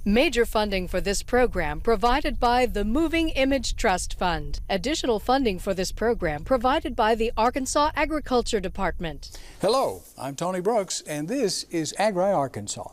Major funding for this program provided by the Moving Image Trust Fund. Additional funding for this program provided by the Arkansas Agriculture Department. Hello, I'm Tony Brooks, and this is Agri Arkansas.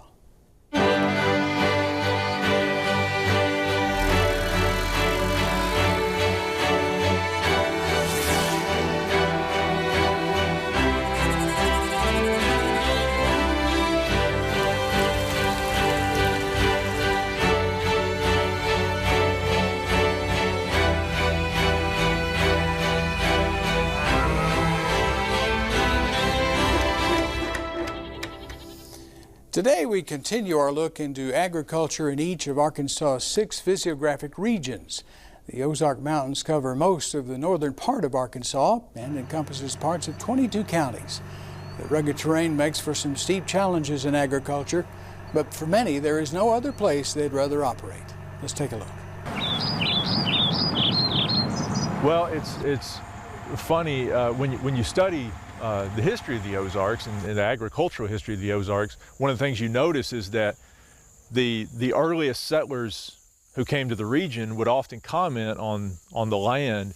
Today we continue our look into agriculture in each of Arkansas's 6 physiographic regions. The Ozark Mountains cover most of the northern part of Arkansas and encompasses parts of 22 counties. The rugged terrain makes for some steep challenges in agriculture, but for many there is no other place they'd rather operate. Let's take a look. Well, it's funny when you study the history of the Ozarks and the agricultural history of the Ozarks. One of the things you notice is that the earliest settlers who came to the region would often comment on the land,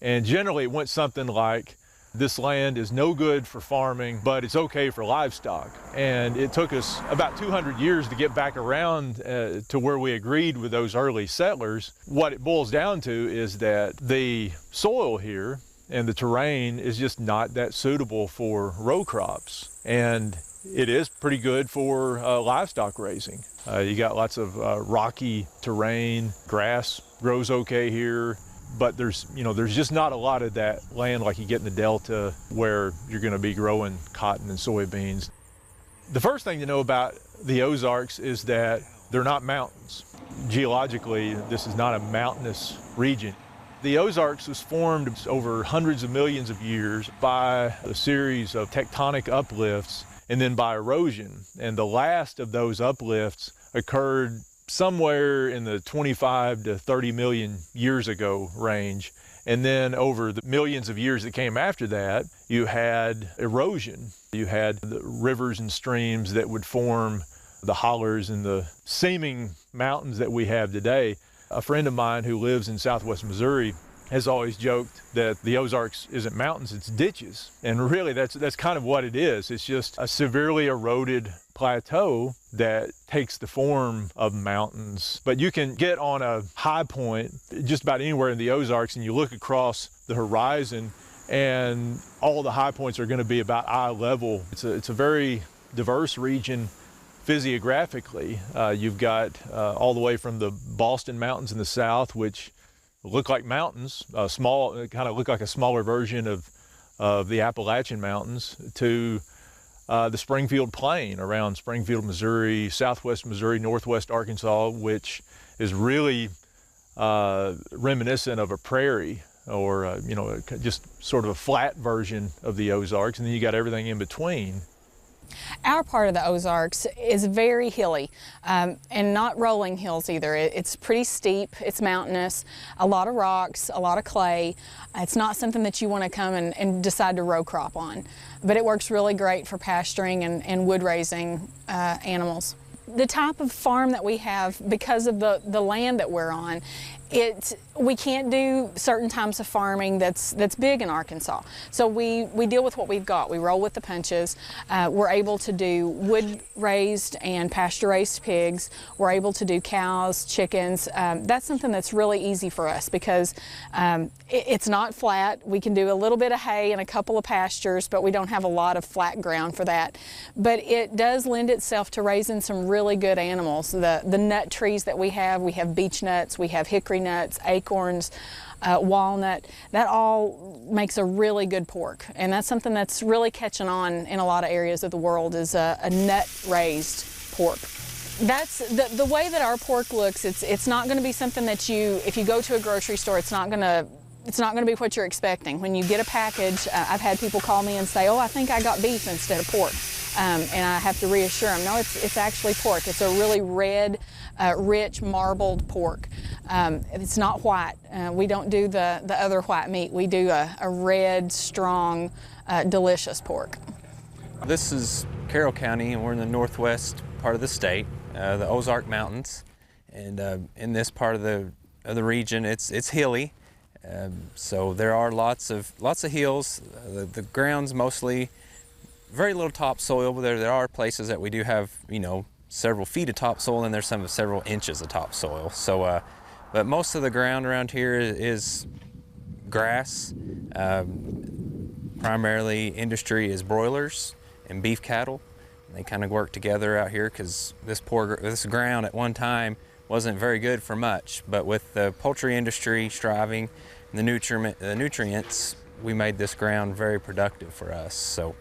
and generally it went something like, this land is no good for farming, but it's okay for livestock. And it took us about 200 years to get back around to where we agreed with those early settlers. What it boils down to is that the soil here and the terrain is just not that suitable for row crops. And it is pretty good for livestock raising. You got lots of rocky terrain, grass grows okay here, but there's just not a lot of that land like you get in the Delta where you're gonna be growing cotton and soybeans. The first thing to know about the Ozarks is that they're not mountains. Geologically, this is not a mountainous region. The Ozarks was formed over hundreds of millions of years by a series of tectonic uplifts and then by erosion. And the last of those uplifts occurred somewhere in the 25 to 30 million years ago range. And then over the millions of years that came after that, you had erosion. You had the rivers and streams that would form the hollers and the seeming mountains that we have today. A friend of mine who lives in southwest Missouri has always joked that the Ozarks isn't mountains, it's ditches. And really that's kind of what it is. It's just a severely eroded plateau that takes the form of mountains. But you can get on a high point just about anywhere in the Ozarks and you look across the horizon and all the high points are going to be about eye level. It's a very diverse region. Physiographically, you've got all the way from the Boston Mountains in the south, which look like mountains, kind of look like a smaller version of the Appalachian Mountains, to the Springfield Plain around Springfield, Missouri, southwest Missouri, northwest Arkansas, which is really reminiscent of a prairie or just sort of a flat version of the Ozarks, and then you got everything in between. Our part of the Ozarks is very hilly and not rolling hills either. It's pretty steep, it's mountainous, a lot of rocks, a lot of clay. It's not something that you want to come and decide to row crop on, but it works really great for pasturing and wood raising animals. The type of farm that we have, because of the land that we're on, we can't do certain types of farming that's big in Arkansas. So we deal with what we've got. We roll with the punches. We're able to do wood raised and pasture raised pigs. We're able to do cows, chickens. That's something that's really easy for us because it's not flat. We can do a little bit of hay and a couple of pastures, but we don't have a lot of flat ground for that. But it does lend itself to raising some really good animals. The nut trees that we have beech nuts, we have hickory nuts, acorns, walnut, that all makes a really good pork. And that's something that's really catching on in a lot of areas of the world, is a nut raised pork. That's the way that our pork looks. It's not going to be something that if you go to a grocery store, it's not going to be what you're expecting. When you get a package, I've had people call me and say, oh, I think I got beef instead of pork. And I have to reassure them, no, it's actually pork. It's a really red, rich, marbled pork. It's not white. We don't do the other white meat. We do a red, strong, delicious pork. This is Carroll County, and we're in the northwest part of the state. the Ozark Mountains, and in this part of the region, it's hilly, so there are lots of hills. The ground's mostly very little topsoil, but there are places that we do have, you know, several feet of topsoil, and there's some several inches of topsoil. So, but most of the ground around here is grass. Primarily industry is broilers and beef cattle. They kind of work together out here because this ground at one time wasn't very good for much, but with the poultry industry striving and the nutrients, we made this ground very productive for us. So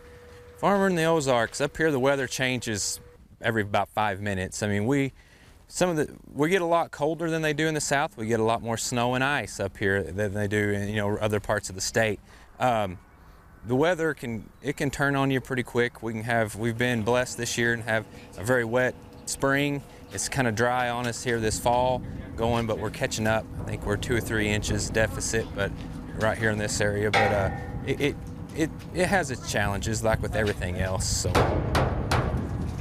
farmer in the Ozarks, up here the weather changes every about 5 minutes. I mean, we get a lot colder than they do in the south. We get a lot more snow and ice up here than they do in, you know, other parts of the state. The weather can turn on you pretty quick. We've been blessed this year and have a very wet spring. It's kind of dry on us here this fall going, but we're catching up. I think we're 2 or 3 inches deficit, but right here in this area. But it has its challenges, like with everything else. So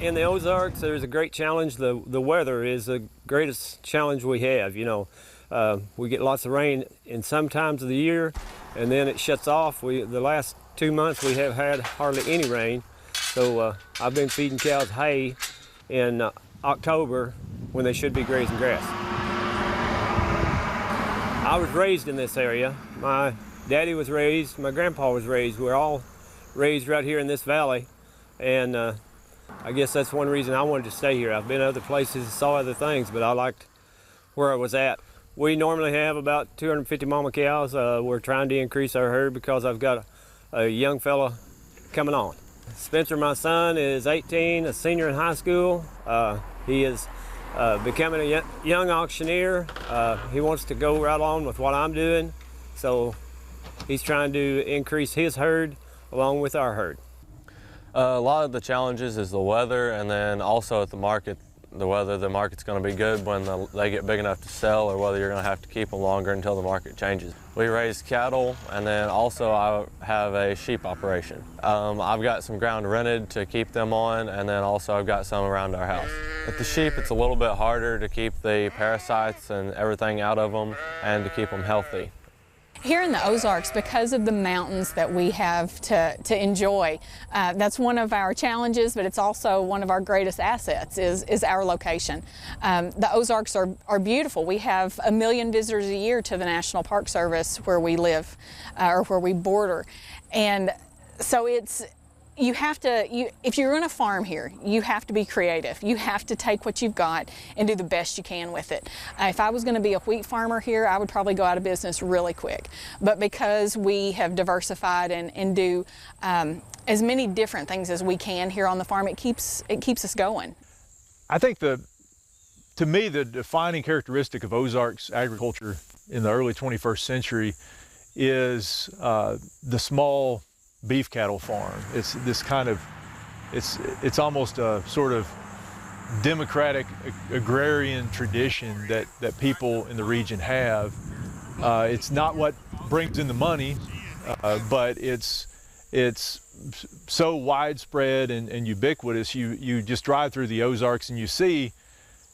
in the Ozarks, there's a great challenge. The weather is the greatest challenge we have. You know, we get lots of rain in some times of the year, and then it shuts off. The last 2 months we have had hardly any rain, so I've been feeding cows hay in October when they should be grazing grass. I was raised in this area. My daddy was raised, my grandpa was raised. We're all raised right here in this valley, and I guess that's one reason I wanted to stay here. I've been other places and saw other things, but I liked where I was at. We normally have about 250 mama cows. We're trying to increase our herd because I've got a young fella coming on. Spencer, my son, is 18, a senior in high school. He is becoming a young auctioneer. He wants to go right on with what I'm doing, so he's trying to increase his herd along with our herd. A lot of the challenges is the weather, and then also at the market, whether the market's going to be good when they get big enough to sell, or whether you're going to have to keep them longer until the market changes. We raise cattle, and then also I have a sheep operation. I've got some ground rented to keep them on, and then also I've got some around our house. With the sheep, it's a little bit harder to keep the parasites and everything out of them and to keep them healthy. Here in the Ozarks, because of the mountains that we have to enjoy, that's one of our challenges, but it's also one of our greatest assets is our location. The Ozarks are beautiful. We have 1 million visitors a year to the National Park Service where we live, or where we border. And so you have to, if you're going to farm here, you have to be creative. You have to take what you've got and do the best you can with it. If I was going to be a wheat farmer here, I would probably go out of business really quick. But because we have diversified and do as many different things as we can here on the farm, it keeps us going. I think to me, the defining characteristic of Ozarks agriculture in the early 21st century is the small beef cattle farm. It's this kind of, it's almost a sort of democratic agrarian tradition that people in the region have. It's not what brings in the money, but it's so widespread and ubiquitous. You just drive through the Ozarks and you see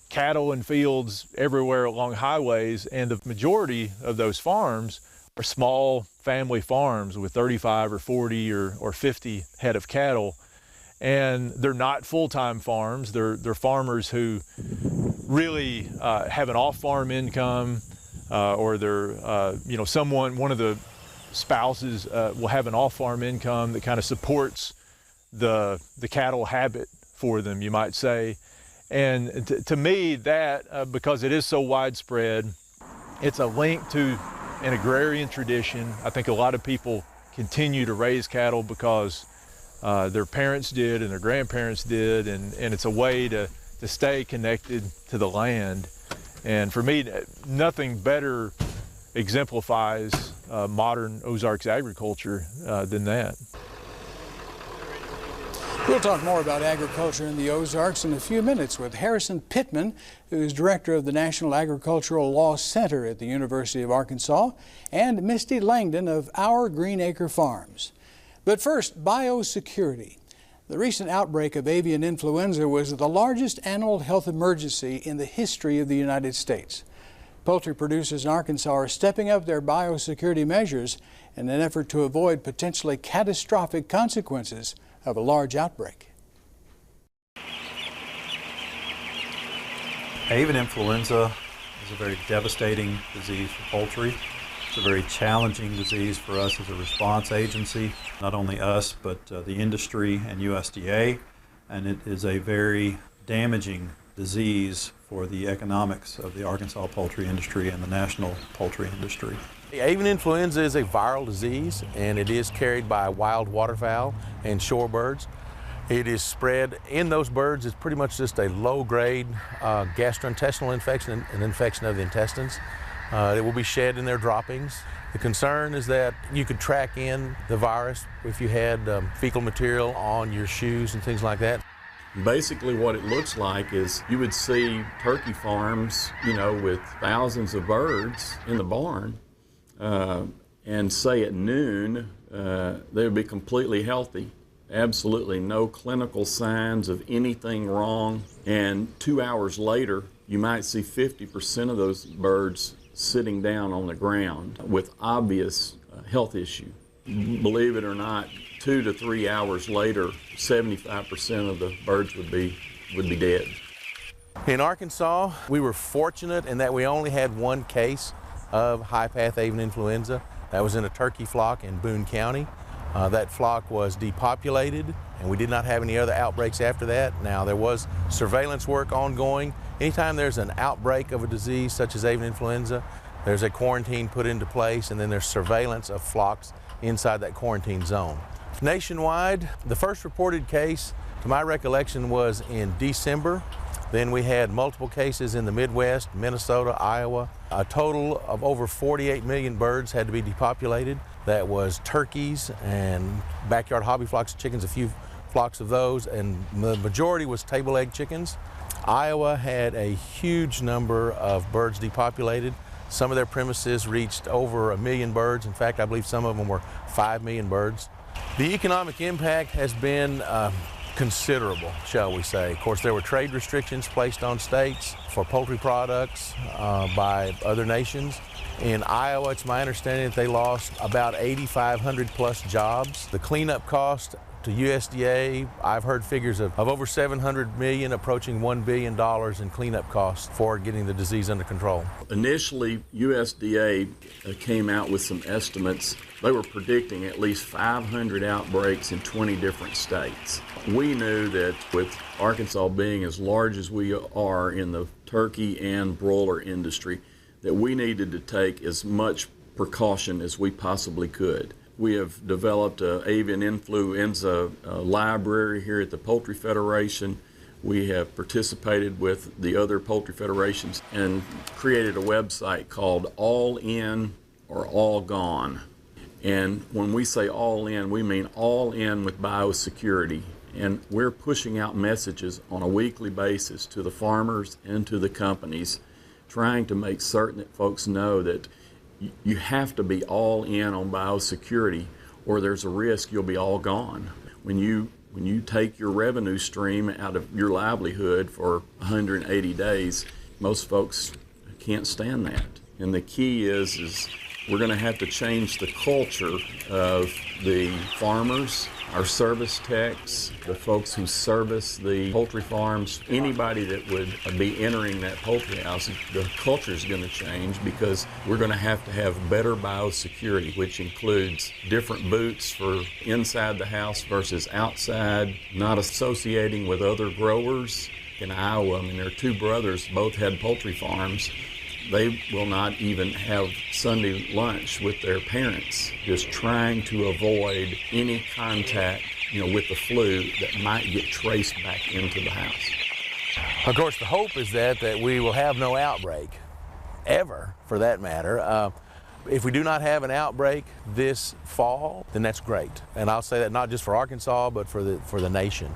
cattle and fields everywhere along highways, and the majority of those farms are small family farms with 35 or 40 or 50 head of cattle. And they're not full-time farms. They're farmers who really have an off-farm income, or they're, one of the spouses will have an off-farm income that kind of supports the cattle habit for them, you might say. And to me, that, because it is so widespread, it's a link to an agrarian tradition. I think a lot of people continue to raise cattle because their parents did and their grandparents did, and it's a way to stay connected to the land. And for me, nothing better exemplifies modern Ozarks agriculture than that. We'll talk more about agriculture in the Ozarks in a few minutes with Harrison Pittman, who is director of the National Agricultural Law Center at the University of Arkansas, and Misty Langdon of Our Green Acre Farms. But first, biosecurity. The recent outbreak of avian influenza was the largest animal health emergency in the history of the United States. Poultry producers in Arkansas are stepping up their biosecurity measures in an effort to avoid potentially catastrophic consequences of a large outbreak. Avian influenza is a very devastating disease for poultry. It's a very challenging disease for us as a response agency, not only us, but the industry and USDA, and it is a very damaging disease for the economics of the Arkansas poultry industry and the national poultry industry. Avian influenza is a viral disease, and it is carried by wild waterfowl and shorebirds. It is spread in those birds. It's pretty much just a low-grade gastrointestinal infection, an infection of the intestines. It will be shed in their droppings. The concern is that you could track in the virus if you had fecal material on your shoes and things like that. Basically what it looks like is you would see turkey farms, with thousands of birds in the barn, and say at noon they would be completely healthy. Absolutely no clinical signs of anything wrong, and 2 hours later you might see 50% of those birds sitting down on the ground with obvious health issue. Believe it or not, 2 to 3 hours later, 75% of the birds would be dead. In Arkansas, we were fortunate in that we only had one case of high-path avian influenza. That was in a turkey flock in Boone County. That flock was depopulated, and we did not have any other outbreaks after that. Now, there was surveillance work ongoing. Anytime there's an outbreak of a disease such as avian influenza, there's a quarantine put into place, and then there's surveillance of flocks inside that quarantine zone. Nationwide, the first reported case, to my recollection, was in December. Then we had multiple cases in the Midwest, Minnesota, Iowa. A total of over 48 million birds had to be depopulated. That was turkeys and backyard hobby flocks of chickens, a few flocks of those, and the majority was table egg chickens. Iowa had a huge number of birds depopulated. Some of their premises reached over 1 million birds. In fact, I believe some of them were 5 million birds. The economic impact has been considerable, shall we say. Of course, there were trade restrictions placed on states for poultry products by other nations. In Iowa, it's my understanding that they lost about 8,500 plus jobs. The cleanup cost to USDA, I've heard figures of over $700 million, approaching $1 billion in cleanup costs for getting the disease under control. Initially, USDA came out with some estimates. They were predicting at least 500 outbreaks in 20 different states. We knew that with Arkansas being as large as we are in the turkey and broiler industry, that we needed to take as much precaution as we possibly could. We have developed an avian influenza library here at the Poultry Federation. We have participated with the other poultry federations and created a website called All In or All Gone. And when we say all in, we mean all in with biosecurity. And we're pushing out messages on a weekly basis to the farmers and to the companies, trying to make certain that folks know that you have to be all in on biosecurity, or there's a risk you'll be all gone. When you take your revenue stream out of your livelihood for 180 days, most folks can't stand that. And the key is we're going to have to change the culture of the farmers, our service techs, the folks who service the poultry farms, anybody that would be entering that poultry house. The culture is going to change because we're going to have better biosecurity, which includes different boots for inside the house versus outside, not associating with other growers. In Iowa, there are 2 brothers, both had poultry farms. They will not even have Sunday lunch with their parents, just trying to avoid any contact, with the flu that might get traced back into the house. Of course, the hope is that we will have no outbreak, ever, for that matter. If we do not have an outbreak this fall, then that's great. And I'll say that not just for Arkansas, but for the nation.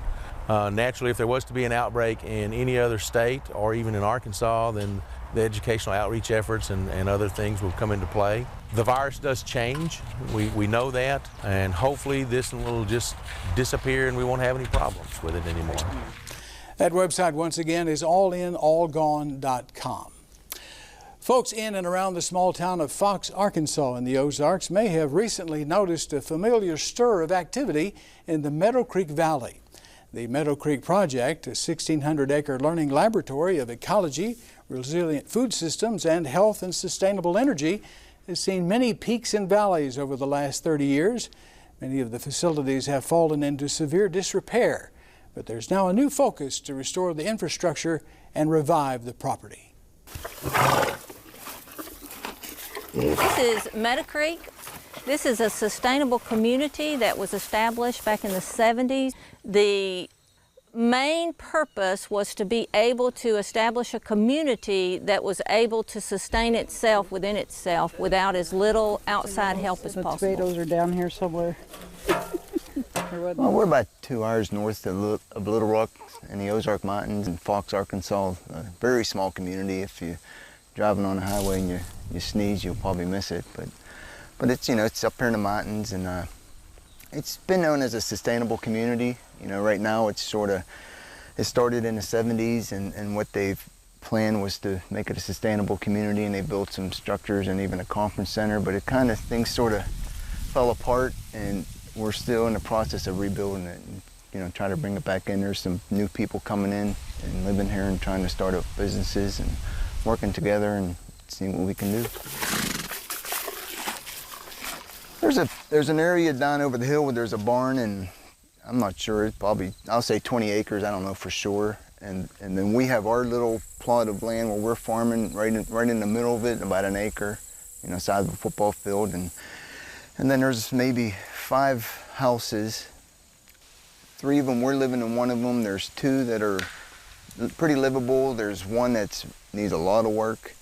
Naturally, if there was to be an outbreak in any other state or even in Arkansas, then the educational outreach efforts and other things will come into play. The virus does change, we know that, and hopefully this will just disappear and we won't have any problems with it anymore. That website, once again, is allinallgone.com. Folks in and around the small town of Fox, Arkansas in the Ozarks may have recently noticed a familiar stir of activity in the Meadow Creek Valley. The Meadow Creek Project, a 1,600-acre learning laboratory of ecology, resilient food systems, and health and sustainable energy, has seen many peaks and valleys over the last 30 years. Many of the facilities have fallen into severe disrepair, but there's now a new focus to restore the infrastructure and revive the property. This is Meadow Creek. This is a sustainable community that was established back in the 70s. The main purpose was to be able to establish a community that was able to sustain itself within itself without as little outside help as possible. The tomatoes are down here somewhere. Well, we're about 2 hours north of Little Rock in the Ozark Mountains in Fox, Arkansas. A very small community. If you're driving on the highway and you sneeze, you'll probably miss it. But it's, you know, it's up here in the mountains, and it's been known as a sustainable community. You know, right now it started in the 70s, and what they've planned was to make it a sustainable community, and they built some structures and even a conference center, but things sort of fell apart, and we're still in the process of rebuilding it and, you know, trying to bring it back in. There's some new people coming in and living here and trying to start up businesses and working together and seeing what we can do. There's an area down over the hill where there's a barn, and I'm not sure, it's probably, I'll say 20 acres, I don't know for sure. And then we have our little plot of land where we're farming right in the middle of it, about an acre, you know, size of a football field. And then there's maybe 5 houses. 3 of them, we're living in one of them. There's 2 that are pretty livable. There's one that needs a lot of work.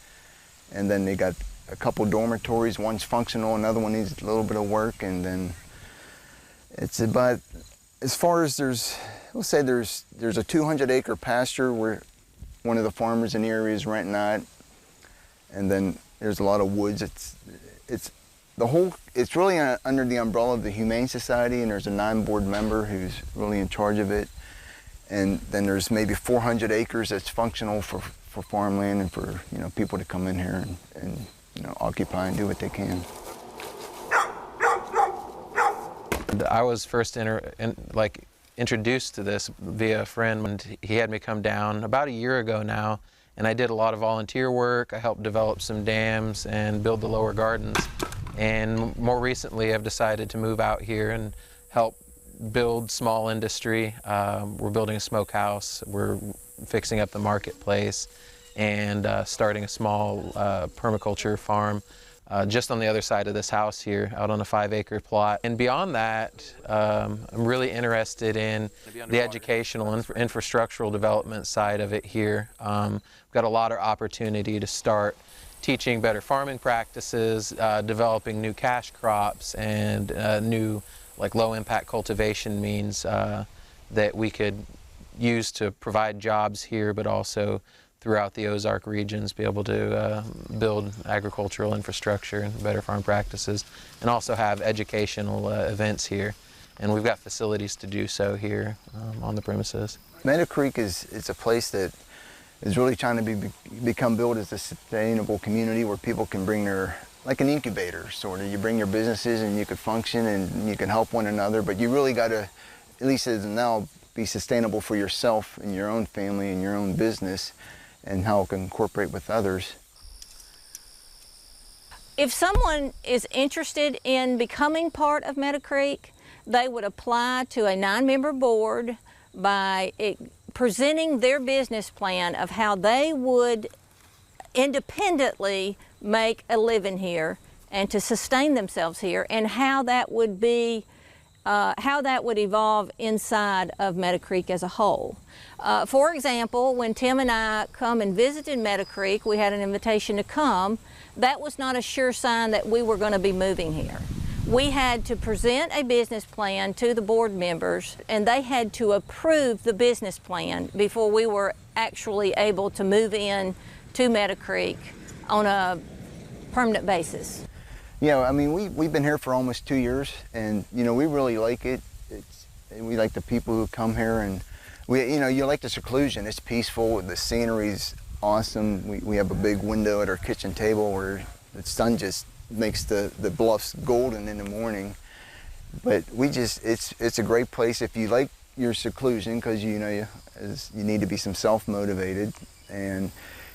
And then they got a couple dormitories. One's functional, another one needs a little bit of work. And then it's about, as far as we'll say there's a 200-acre pasture where one of the farmers in the area is renting out. And then there's a lot of woods. It's really under the umbrella of the Humane Society, and there's a 9-board member who's really in charge of it. And then there's maybe 400 acres that's functional for farmland and for, you know, people to come in here and you know, occupy and do what they can. I was first introduced to this via a friend, and he had me come down about a year ago now, and I did a lot of volunteer work. I helped develop some dams and build the lower gardens. And more recently, I've decided to move out here and help build small industry. We're building a smokehouse, we're fixing up the marketplace, and starting a small permaculture farm just on the other side of this house here, out on a 5-acre plot. And beyond that, I'm really interested in the educational and infrastructural development side of it here. We've got a lot of opportunity to start teaching better farming practices, developing new cash crops, and new low-impact cultivation means that we could use to provide jobs here, but also throughout the Ozark regions, be able to build agricultural infrastructure and better farm practices, and also have educational events here. And we've got facilities to do so here on the premises. Meadow Creek is a place that is really trying to become built as a sustainable community where people can bring like an incubator, sort of. You bring your businesses and you can function and you can help one another, but you really got to, at least as of now, be sustainable for yourself and your own family and your own business, and how it can incorporate with others. If someone is interested in becoming part of Meadow Creek, they would apply to a 9-member board by presenting their business plan of how they would independently make a living here and to sustain themselves here, and how that would be, how that would evolve inside of Meadow Creek as a whole. For example, when Tim and I come and visited Meadow Creek, we had an invitation to come. That was not a sure sign that we were going to be moving here. We had to present a business plan to the board members, and they had to approve the business plan before we were actually able to move in to Meadow Creek on a permanent basis. Yeah, I mean, we've been here for almost 2 years, and you know, we really like it. We like the people who come here, and you like the seclusion. It's peaceful. The scenery's awesome. We have a big window at our kitchen table where the sun just makes the bluffs golden in the morning. But it's a great place if you like your seclusion, because you need to be some self-motivated, and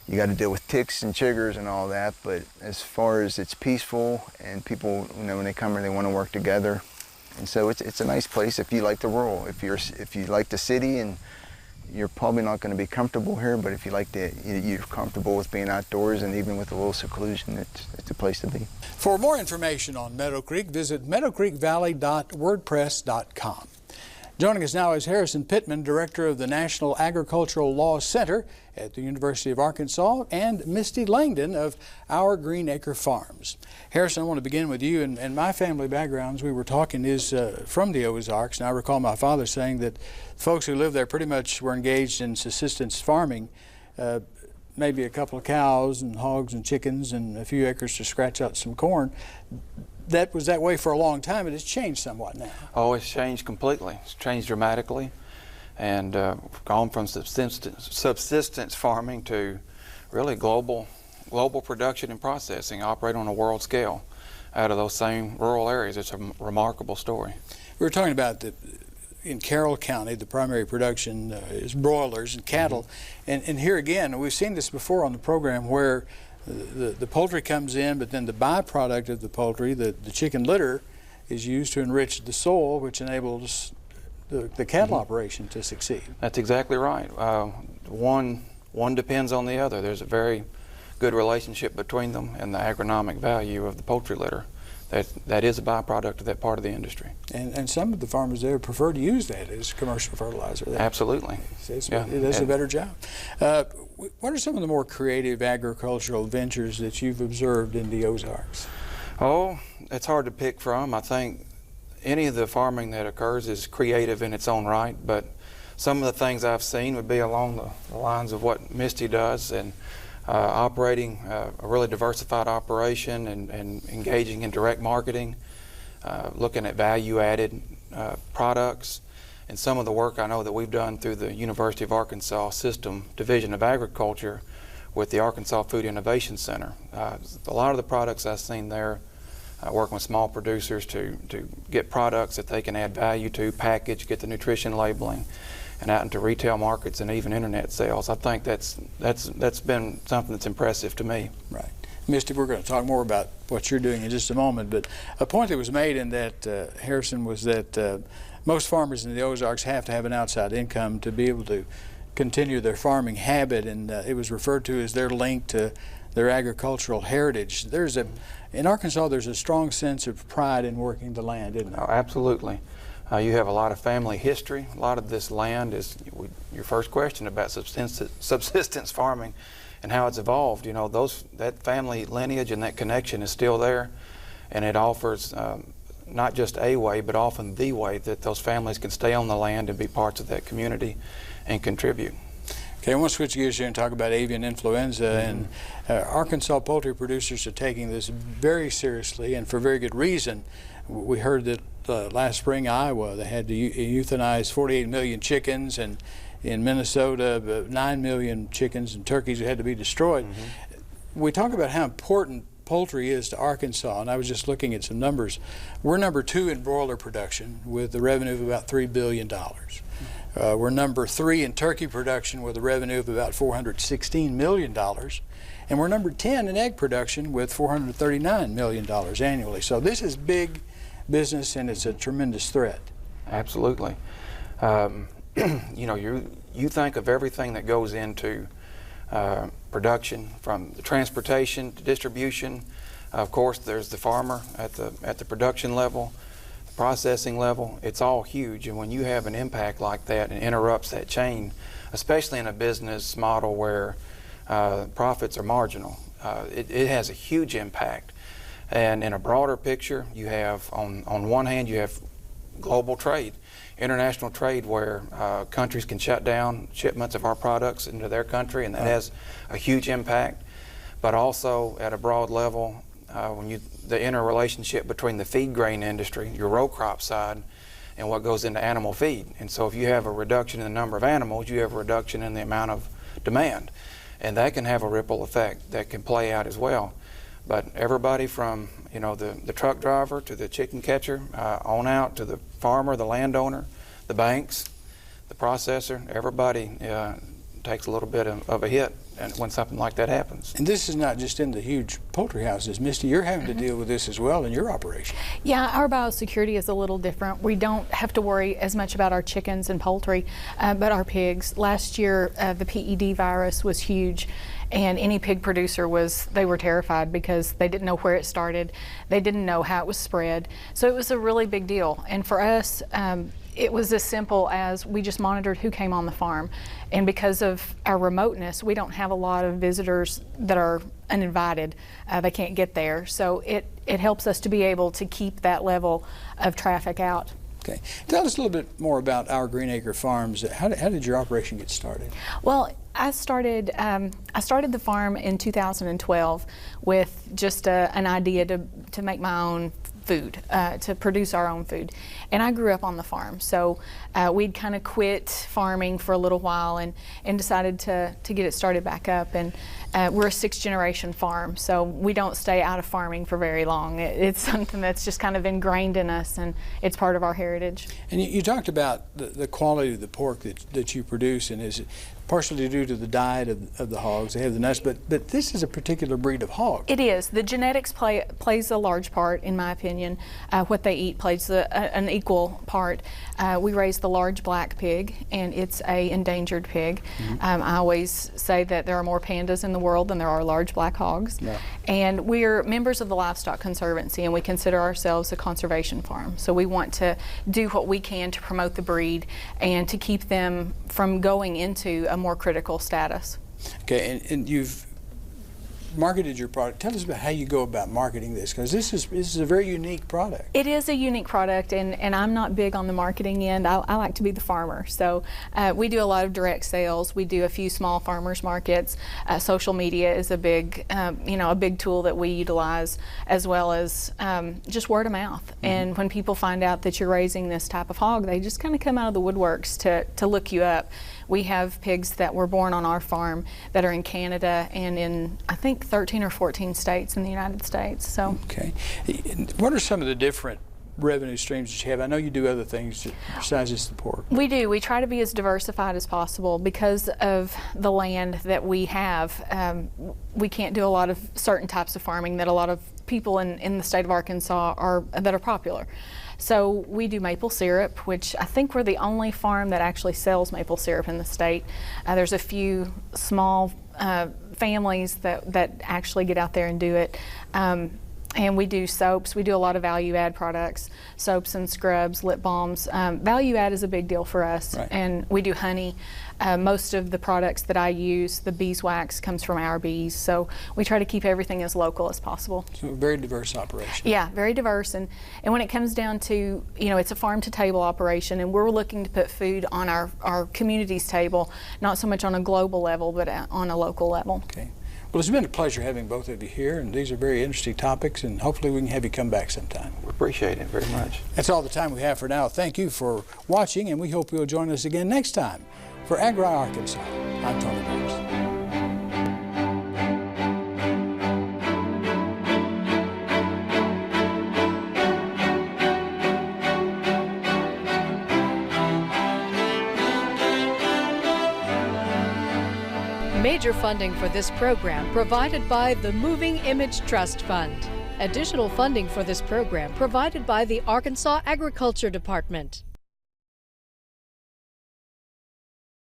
you got to deal with ticks and chiggers and all that. But as far as it's peaceful, and people, when they come here, they want to work together. And so it's a nice place if you like the rural. If you like the city, and you're probably not going to be comfortable here, but if you like you're comfortable with being outdoors and even with a little seclusion, it's a place to be. For more information on Meadow Creek, visit meadowcreekvalley.wordpress.com. Joining us now is Harrison Pittman, Director of the National Agricultural Law Center at the University of Arkansas, and Misty Langdon of Our Green Acre Farms. Harrison, I want to begin with you, and my family backgrounds, we were talking, is from the Ozarks, and I recall my father saying that folks who lived there pretty much were engaged in subsistence farming, maybe a couple of cows and hogs and chickens and a few acres to scratch out some corn. That was that way for a long time, and it's changed somewhat now. Oh, it's changed completely. It's changed dramatically, and gone from subsistence farming to really global production and processing, operate on a world scale out of those same rural areas. It's a remarkable story. We were talking about in Carroll County, the primary production is broilers and cattle, and here again, we've seen this before on the program where the poultry comes in, but then the byproduct of the poultry, the chicken litter, is used to enrich the soil, which enables the cattle operation to succeed. That's exactly right. One depends on the other. There's a very good relationship between them, and the agronomic value of the poultry litter. That is a byproduct of that part of the industry. And some of the farmers there prefer to use that as commercial fertilizer. Absolutely. It does a better job. What are some of the more creative agricultural ventures that you've observed in the Ozarks? Oh, it's hard to pick from. I think any of the farming that occurs is creative in its own right, but some of the things I've seen would be along the lines of what Misty does, and operating a really diversified operation and engaging in direct marketing, looking at value-added products, and some of the work I know that we've done through the University of Arkansas System Division of Agriculture with the Arkansas Food Innovation Center. A lot of the products I've seen there, working with small producers to get products that they can add value to, package, get the nutrition labeling, and out into retail markets and even internet sales. I think that's been something that's impressive to me. Right. Misty, we're going to talk more about what you're doing in just a moment, but a point that was made in that, Harrison, was that most farmers in the Ozarks have to have an outside income to be able to continue their farming habit, and it was referred to as their link to their agricultural heritage. In Arkansas, there's a strong sense of pride in working the land, isn't there? Oh, absolutely. You have a lot of family history. A lot of this land is, your first question about subsistence farming and how it's evolved. That family lineage and that connection is still there, and it offers not just a way, but often the way that those families can stay on the land and be parts of that community and contribute. Okay, I want to switch gears here and talk about avian influenza, and Arkansas poultry producers are taking this very seriously, and for very good reason. We heard that last spring, Iowa, they had to euthanize 48 million chickens, and in Minnesota, 9 million chickens and turkeys had to be destroyed. We talk about how important poultry is to Arkansas, and I was just looking at some numbers. We're number 2 in broiler production with a revenue of about $3 billion. We're number 3 in turkey production with a revenue of about $416 million. And we're number 10 in egg production with $439 million annually. So this is big business, and it's a tremendous threat. Absolutely. You think of everything that goes into production, from the transportation to distribution. Of course, there's the farmer at the production level, the processing level. It's all huge, and when you have an impact like that and interrupts that chain, especially in a business model where profits are marginal, it has a huge impact. And in a broader picture, you have, on one hand, you have global trade, international trade, where countries can shut down shipments of our products into their country, and that has a huge impact. But also at a broad level, the interrelationship between the feed grain industry, your row crop side, and what goes into animal feed. And so if you have a reduction in the number of animals, you have a reduction in the amount of demand. And that can have a ripple effect that can play out as well. But everybody from the truck driver to the chicken catcher on out to the farmer, the landowner, the banks, the processor, everybody takes a little bit of a hit when something like that happens. And this is not just in the huge poultry houses. Misty, you're having to deal with this as well in your operation. Yeah, our biosecurity is a little different. We don't have to worry as much about our chickens and poultry, but our pigs. Last year, the PED virus was huge, and any pig producer they were terrified because they didn't know where it started. They didn't know how it was spread. So it was a really big deal. And for us, it was as simple as we just monitored who came on the farm. And because of our remoteness, we don't have a lot of visitors that are uninvited. They can't get there. So it helps us to be able to keep that level of traffic out. Okay. Tell us a little bit more about Our Green Acre Farms. How did your operation get started? Well, I started the farm in 2012 with just an idea to make my own food, to produce our own food. And I grew up on the farm, so we'd kind of quit farming for a little while and decided to get it started back up. And we're a 6th generation farm, so we don't stay out of farming for very long. It's something that's just kind of ingrained in us, and it's part of our heritage. And you talked about the quality of the pork that you produce, and is it partially due to the diet of the hogs? They have the nuts, but this is a particular breed of hog. It is. The genetics plays a large part, in my opinion. What they eat plays an equal part. We raise the large black pig, and it's a endangered pig. I always say that there are more pandas in the world than there are large black hogs. Yeah. And we're members of the Livestock Conservancy, and we consider ourselves a conservation farm. So we want to do what we can to promote the breed and to keep them from going into a more critical status. Okay, and you've marketed your product. Tell us about how you go about marketing this, because this is a very unique product. It is a unique product, and I'm not big on the marketing end. I like to be the farmer. So we do a lot of direct sales. We do a few small farmers markets. Social media is a big, a big tool that we utilize, as well as just word of mouth. And when people find out that you're raising this type of hog, they just kind of come out of the woodworks to look you up. We have pigs that were born on our farm that are in Canada and in, I think, 13 or 14 states in the United States. So. Okay. What are some of the different revenue streams that you have? I know you do other things besides just the pork. We do. We try to be as diversified as possible because of the land that we have. We can't do a lot of certain types of farming that a lot of people in the state of Arkansas are popular. So we do maple syrup, which I think we're the only farm that actually sells maple syrup in the state. There's a few small families that actually get out there and do it. And we do soaps. We do a lot of value-add products, soaps and scrubs, lip balms. Value-add is a big deal for us. Right. And we do honey. Most of the products that I use, the beeswax, comes from our bees. So we try to keep everything as local as possible. So a very diverse operation. Yeah, very diverse. And when it comes down to, it's a farm-to-table operation, and we're looking to put food on our community's table, not so much on a global level, but on a local level. Okay. Well, it's been a pleasure having both of you here, and these are very interesting topics, and hopefully we can have you come back sometime. We appreciate it very much. That's all the time we have for now. Thank you for watching, and we hope you'll join us again next time. For Agri Arkansas, I'm Tony Brooks. Major funding for this program provided by the Moving Image Trust Fund. Additional funding for this program provided by the Arkansas Agriculture Department.